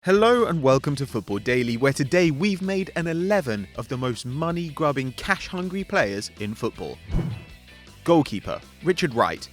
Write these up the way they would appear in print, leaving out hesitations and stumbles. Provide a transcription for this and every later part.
Hello and welcome to Football Daily, where today we've made an 11 of the most money-grubbing, cash-hungry players in football. Goalkeeper, Richard Wright.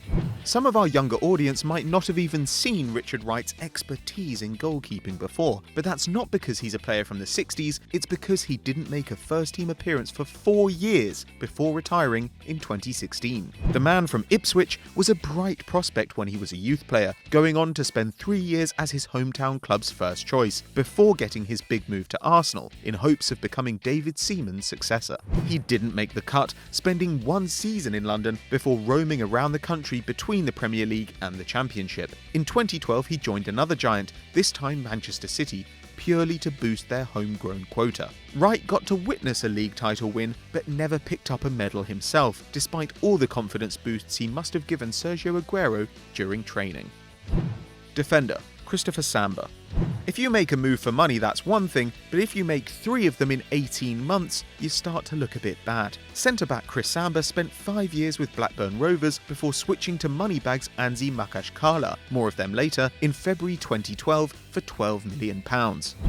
Some of our younger audience might not have even seen Richard Wright's expertise in goalkeeping before, but that's not because he's a player from the 60s, it's because he didn't make a first-team appearance for 4 years before retiring in 2016. The man from Ipswich was a bright prospect when he was a youth player, going on to spend 3 years as his hometown club's first choice, before getting his big move to Arsenal, in hopes of becoming David Seaman's successor. He didn't make the cut, spending 1 season in London before roaming around the country between the Premier League and the Championship. In 2012 he joined another giant, this time Manchester City, purely to boost their homegrown quota. Wright got to witness a league title win, but never picked up a medal himself, despite all the confidence boosts he must have given Sergio Aguero during training. Defender, Christopher Samba. If you make a move for money, that's one thing, but if you make 3 of them in 18 months, you start to look a bit bad. Centre-back Chris Samba spent 5 years with Blackburn Rovers before switching to Moneybags Anzi Makashkala, more of them later, in February 2012 for £12 million.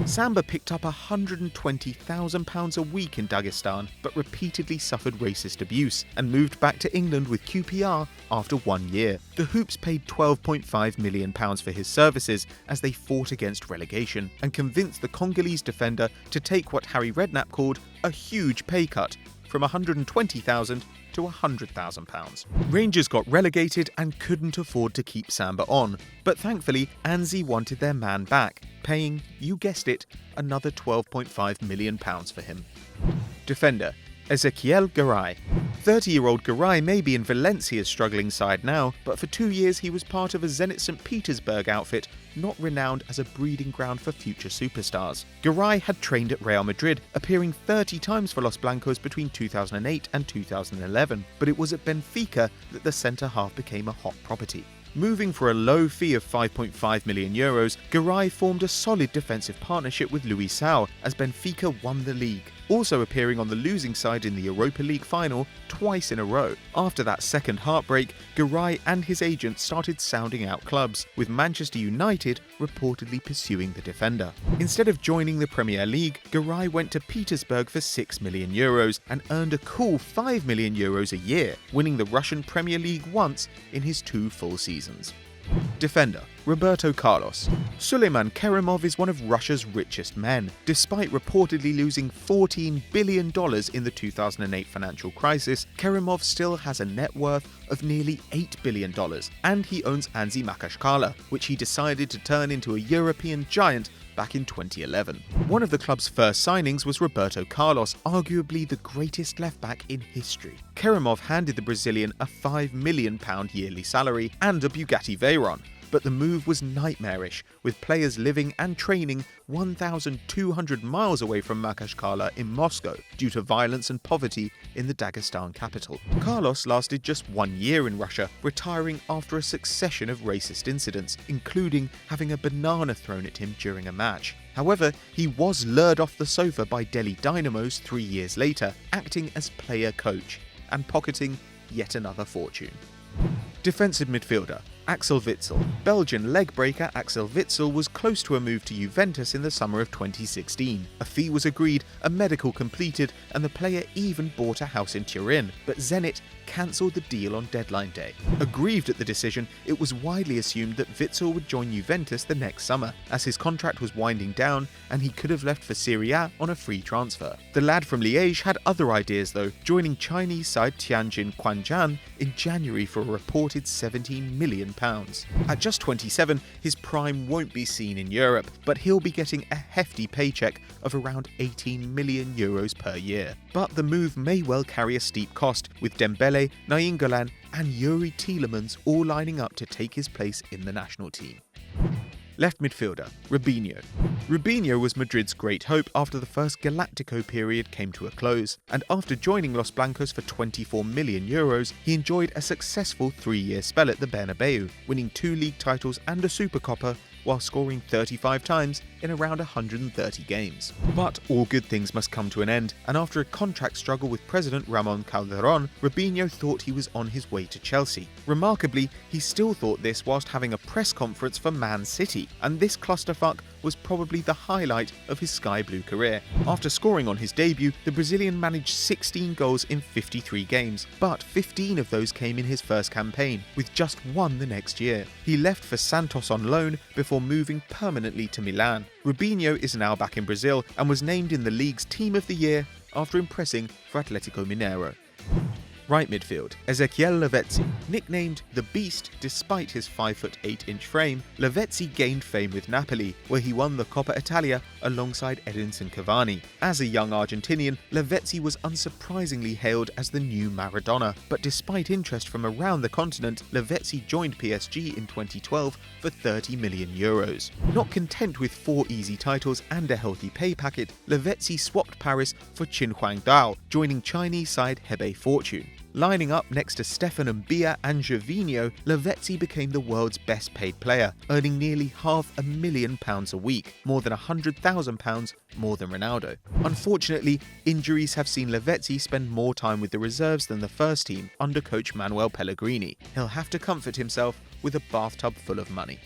Samba picked up £120,000 a week in Dagestan, but repeatedly suffered racist abuse, and moved back to England with QPR after 1 year. The Hoops paid £12.5 million for his services as they fought against relegation, and convinced the Congolese defender to take what Harry Redknapp called a huge pay cut, from £120,000 to £100,000. Rangers got relegated and couldn't afford to keep Samba on, but thankfully Anzi wanted their man back, paying, you guessed it, another £12.5 million for him. Defender, Ezekiel Garay. 30-year-old Garay may be in Valencia's struggling side now, but for 2 years he was part of a Zenit St. Petersburg outfit not renowned as a breeding ground for future superstars. Garay had trained at Real Madrid, appearing 30 times for Los Blancos between 2008 and 2011, but it was at Benfica that the centre-half became a hot property. Moving for a low fee of €5.5 million, Garay formed a solid defensive partnership with Luis Sao as Benfica won the league, also appearing on the losing side in the Europa League final twice in a row. After that second heartbreak, Garay and his agent started sounding out clubs, with Manchester United reportedly pursuing the defender. Instead of joining the Premier League, Garay went to Petersburg for €6 million and earned a cool €5 million a year, winning the Russian Premier League once in his 2 full seasons. Defender, Roberto Carlos. Suleiman Kerimov is one of Russia's richest men. Despite reportedly losing $14 billion in the 2008 financial crisis, Kerimov still has a net worth of nearly $8 billion, and he owns Anzi Makashkala, which he decided to turn into a European giant back in 2011. One of the club's first signings was Roberto Carlos, arguably the greatest left-back in history. Kerimov handed the Brazilian a £5 million yearly salary and a Bugatti Veyron, but the move was nightmarish, with players living and training 1,200 miles away from Makashkala in Moscow due to violence and poverty in the Dagestan capital. Carlos lasted just 1 year in Russia, retiring after a succession of racist incidents, including having a banana thrown at him during a match. However, he was lured off the sofa by Delhi Dynamos 3 years later, acting as player coach and pocketing yet another fortune. Defensive midfielder, Axel Witsel. Belgian leg breaker Axel Witsel was close to a move to Juventus in the summer of 2016. A fee was agreed, a medical completed, and the player even bought a house in Turin, but Zenit cancelled the deal on deadline day. Aggrieved at the decision, it was widely assumed that Witsel would join Juventus the next summer, as his contract was winding down and he could have left for Serie A on a free transfer. The lad from Liège had other ideas though, joining Chinese side Tianjin Quanjian in January for a reported £17 million. At just 27, his prime won't be seen in Europe, but he'll be getting a hefty paycheck of around €18 million per year. But the move may well carry a steep cost, with Dembele, Nainggolan and Yuri Tielemans all lining up to take his place in the national team. Left midfielder, Robinho. Robinho was Madrid's great hope after the first Galactico period came to a close, and after joining Los Blancos for €24 million, he enjoyed a successful 3-year spell at the Bernabeu, winning 2 league titles and a Supercopa, while scoring 35 times in around 130 games. But all good things must come to an end, and after a contract struggle with president Ramon Calderón, Robinho thought he was on his way to Chelsea. Remarkably, he still thought this whilst having a press conference for Man City, and this clusterfuck was probably the highlight of his sky blue career. After scoring on his debut, the Brazilian managed 16 goals in 53 games, but 15 of those came in his first campaign, with just one the next year. He left for Santos on loan before moving permanently to Milan. Robinho is now back in Brazil and was named in the league's Team of the Year after impressing for Atlético Mineiro. Right midfield, Ezekiel Lavezzi. Nicknamed the Beast despite his 5'8" frame, Lavezzi gained fame with Napoli, where he won the Coppa Italia alongside Edinson Cavani. As a young Argentinian, Lavezzi was unsurprisingly hailed as the new Maradona, but despite interest from around the continent, Lavezzi joined PSG in 2012 for €30 million. Not content with 4 easy titles and a healthy pay packet, Lavezzi swapped Paris for Qinhuangdao, joining Chinese side Hebei Fortune. Lining up next to Stefan Mbia and Gervinho, Lavezzi became the world's best paid player, earning nearly £500,000 a week, more than £100,000 more than Ronaldo. Unfortunately, injuries have seen Lavezzi spend more time with the reserves than the first team under coach Manuel Pellegrini. He'll have to comfort himself with a bathtub full of money.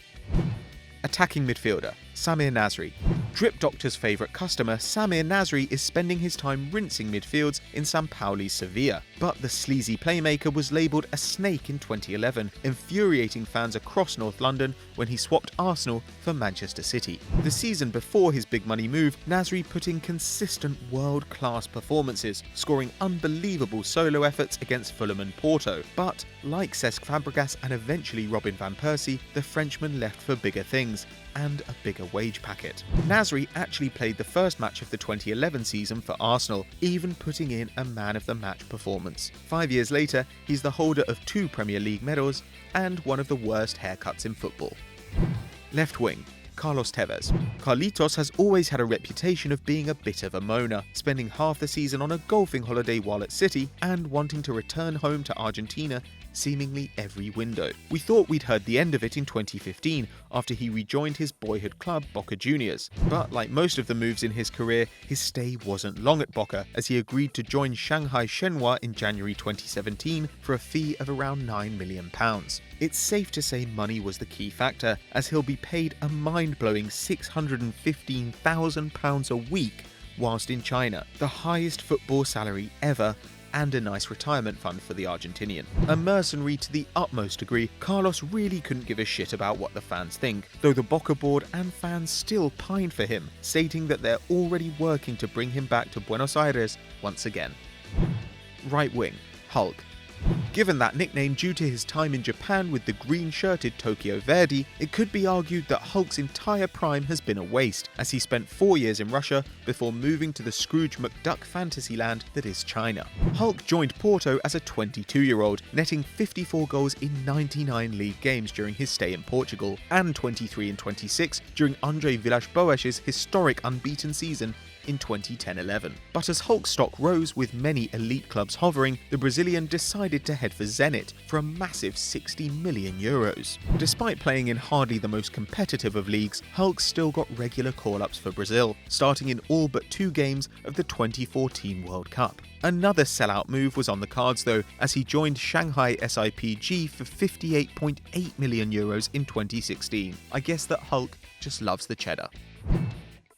Attacking midfielder, Samir Nasri. Drip Doctor's favourite customer, Samir Nasri is spending his time rinsing midfields in Sampaoli's Sevilla, but the sleazy playmaker was labelled a snake in 2011, infuriating fans across North London when he swapped Arsenal for Manchester City. The season before his big money move, Nasri put in consistent world-class performances, scoring unbelievable solo efforts against Fulham and Porto, but like Cesc Fabregas and eventually Robin van Persie, the Frenchman left for bigger things and a bigger wage packet. Nasri actually played the first match of the 2011 season for Arsenal, even putting in a man-of-the-match performance. 5 years later, he's the holder of 2 Premier League medals and one of the worst haircuts in football. Left wing, Carlos Tevez. Carlitos has always had a reputation of being a bit of a moaner, spending half the season on a golfing holiday while at City and wanting to return home to Argentina seemingly every window. We thought we'd heard the end of it in 2015 after he rejoined his boyhood club Boca Juniors. But like most of the moves in his career, his stay wasn't long at Boca, as he agreed to join Shanghai Shenhua in January 2017 for a fee of around £9 million. It's safe to say money was the key factor, as he'll be paid a mind-blowing £615,000 a week whilst in China, the highest football salary ever, and a nice retirement fund for the Argentinian. A mercenary to the utmost degree, Carlos really couldn't give a shit about what the fans think, though the Boca board and fans still pined for him, stating that they're already working to bring him back to Buenos Aires once again. Right wing, Hulk. Given that nickname due to his time in Japan with the green-shirted Tokyo Verdy, it could be argued that Hulk's entire prime has been a waste, as he spent 4 years in Russia before moving to the Scrooge McDuck fantasyland that is China. Hulk joined Porto as a 22-year-old, netting 54 goals in 99 league games during his stay in Portugal, and 23 in 26 during Andre Villas-Boas's historic unbeaten season in 2010-11. But as Hulk's stock rose with many elite clubs hovering, the Brazilian decided to head for Zenit for a massive €60 million. Despite playing in hardly the most competitive of leagues, Hulk still got regular call-ups for Brazil, starting in all but 2 games of the 2014 World Cup. Another sellout move was on the cards though, as he joined Shanghai SIPG for €58.8 million in 2016. I guess that Hulk just loves the cheddar.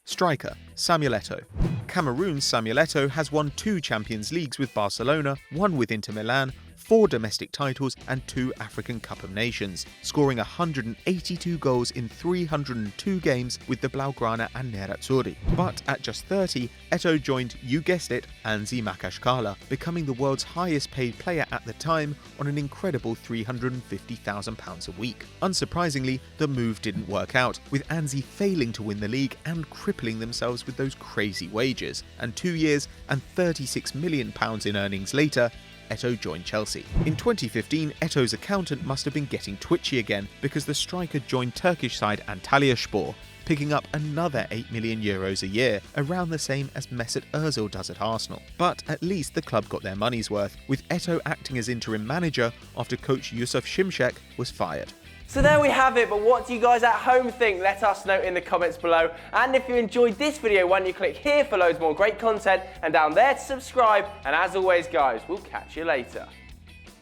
Striker, Samuel Eto'o. Cameroon's Samuel Eto'o has won 2 Champions Leagues with Barcelona, 1 with Inter Milan, 4 domestic titles and 2 African Cup of Nations, scoring 182 goals in 302 games with the Blaugrana and Nerazzurri. But at just 30, Eto'o joined, you guessed it, Anzi Makashkala, becoming the world's highest paid player at the time on an incredible £350,000 a week. Unsurprisingly, the move didn't work out, with Anzi failing to win the league and crippling themselves with those crazy wages, and 2 years and £36 million in earnings later, Eto'o joined Chelsea. In 2015, Eto'o's accountant must have been getting twitchy again because the striker joined Turkish side Antalyaspor, picking up another €8 million a year, around the same as Mesut Ozil does at Arsenal. But at least the club got their money's worth, with Eto'o acting as interim manager after coach Yusuf Şimşek was fired. So there we have it, but what do you guys at home think? Let us know in the comments below. And if you enjoyed this video, why don't you click here for loads more great content and down there to subscribe. And as always guys, we'll catch you later.